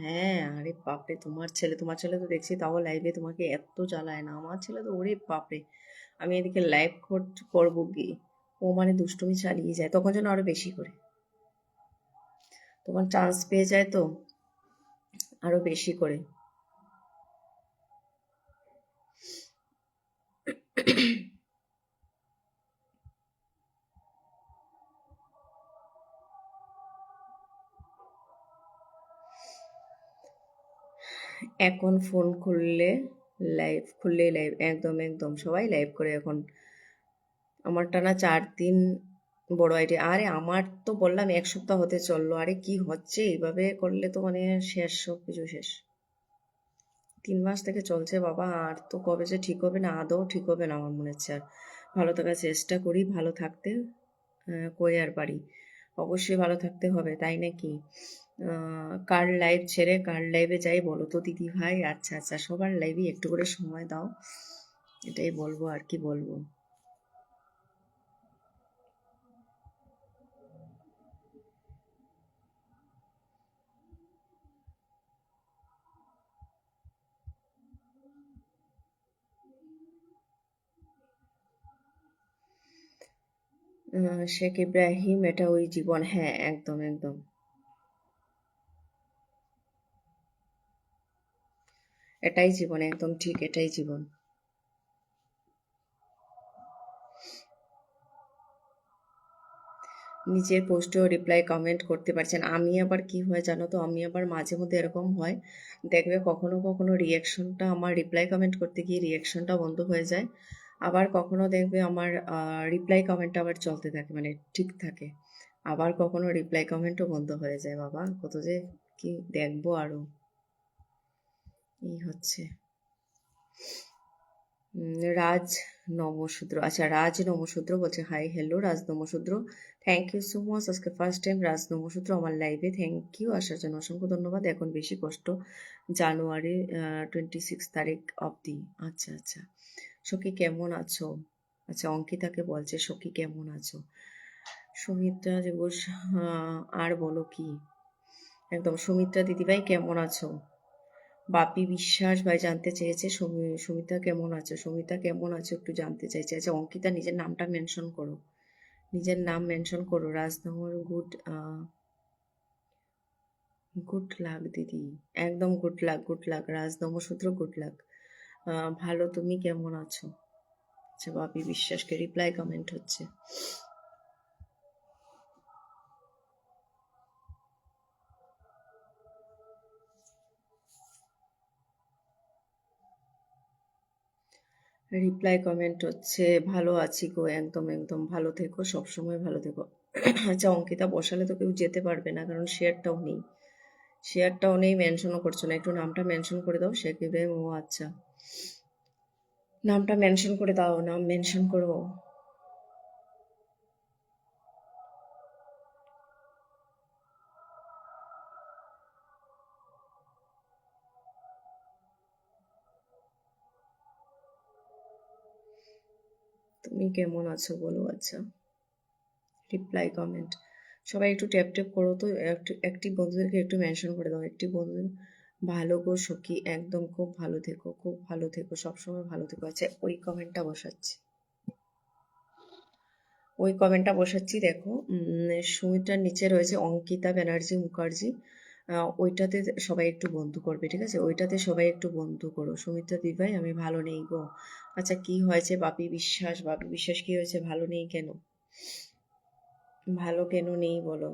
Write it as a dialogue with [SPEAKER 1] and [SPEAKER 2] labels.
[SPEAKER 1] হ্যাঁ, আরে বাপরে, তোমার ছেলে তো দেখছি তাও লাইভে তোমাকে এত জ্বালায় না। আমার ছেলে তো ওরে বাপরে, আমি এদিকে লাইভ করবো কি, ও মানে দুষ্টুমি চালিয়ে যায়, তখন যেন আরো বেশি করে, তখন চান্স পেয়ে যায় তো আরো বেশি করে। এখন ফোন খুললে লাইভ, একদম একদম সবাই লাইভ করে এখন। আমার টানা 4 দিন বড় আইডিয়া, আরে আমার তো বললাম 1 সপ্তাহ হতে চললো, আরে কি হচ্ছে এইভাবে করলে তো মানে শেষ, সব কিছু শেষ। 3 মাস থেকে চলছে বাবা, আর তো কবে যে ঠিক হবে না, আদৌ ঠিক হবে না আমার মনে হচ্ছে। আর ভালো থাকার চেষ্টা করি, ভালো থাকতে কই আর পারি, অবশ্যই ভালো থাকতে হবে, তাই নাকি? কার লাইভ ছেড়ে কার লাইভে যাই বলো তো দিদি ভাই? আচ্ছা আচ্ছা, সবার লাইভে একটু করে সময় দাও, এটাই বলবো, আর কি বলবো। শেখ ইব্রাহিম, এটা ওই জীবন, হ্যাঁ একদম একদম, এটাই জীবন, একদম ঠিক, এটাই জীবন। নিজের পোস্টেও রিপ্লাই কমেন্ট করতে পারছেন। আমি আবার কি হয় জানো তো, আমি আবার মাঝে মধ্যে এরকম হয়, দেখবে কখনো কখনো রিয়াকশনটা, আমার রিপ্লাই কমেন্ট করতে গিয়ে রিয়াকশনটা বন্ধ হয়ে যায়, আবার কখনো দেখবে আমার রিপ্লাই কমেন্টটা আবার চলতে থাকে, মানে ঠিক থাকে, আবার কখনো রিপ্লাই কমেন্টও বন্ধ হয়ে যায়। বাবা কত যে কি দেখবো আরো, এই হচ্ছে। রাজ নমশূদ্র, আচ্ছা রাজ নমশূদ্র বলছে, hi hello Raj Namasudra, thank you so much, আজকে ফার্স্ট টাইম রাজ নমশূদ্র আমার লাইভে, থ্যাংক ইউ আসার জন্য, অসংখ্য ধন্যবাদ। এখন বেশি কষ্ট, জানুয়ারি 26 তারিখ অবধি। আচ্ছা আচ্ছা, সখী কেমন আছো? আচ্ছা অঙ্কিতাকে বলছে সখী কেমন আছো। সুমিত্রা দিবস, আর বলো কি, একদম সুমিত্রা দিদিভাই কেমন আছো? বাপি বিশ্বাস ভাই জানতে চেয়েছে সুমিতা কেমন আছো, সুমিতা কেমন আছো একটু জানতে চাইছে। আচ্ছা অঙ্কিতা, নিজের নামটা মেনশন করো, নিজের নাম মেনশন করো। রাজনগর, গুড লাক দিদি, একদম গুড লাক, গুড লাক রাজনমসূত্র, গুড লাক। ভালো, তুমি কেমন আছো? আচ্ছা বাপি বিশ্বাসকে রিপ্লাই কমেন্ট হচ্ছে। রিপ্লাই কমেন্ট হচ্ছে, ভালো আছি গো, একদম একদম ভালো থেকো, সবসময় ভালো থেকো। আচ্ছা অঙ্কিতা, বসালে তো কেউ যেতে পারবে না, কারণ শেয়ারটাও নেই, শেয়ারটাও নেই, মেনশনও করছো না, একটু নামটা মেনশন করে দাও শেখ ইব্রাহিম। ও আচ্ছা, নামটা মেনশন করে দাও, নাম মেনশন করো। তুমি কেমন আছো বলো। আচ্ছা রিপ্লাই কমেন্ট, সবাই একটু ট্যাপ ট্যাপ করো তো, একটু অ্যাক্টিভ বন্ধুদেরকে একটু মেনশন করে দাও, অ্যাক্টিভ বন্ধুদের। ভালো গো সখী, একদম খুব ভালো থেকো, খুব ভালো থেকো, সবসময় ভালো থেকো। আচ্ছা ওই কমেন্টটা বসাচ্ছি, ওই কমেন্টটা বসাচ্ছি দেখো। সুমিত্রার নিচে রয়েছে অঙ্কিতা ব্যানার্জি মুখার্জি, ওইটাতে সবাই একটু বন্ধু করবে, ঠিক আছে, ওইটাতে সবাই একটু বন্ধু করো। সুমিত্রা দিভাই আমি ভালো নেই গো। আচ্ছা কি হয়েছে বাপি বিশ্বাস, বাপি বিশ্বাস কি হয়েছে, ভালো নেই কেন, ভালো কেন নেই বলো।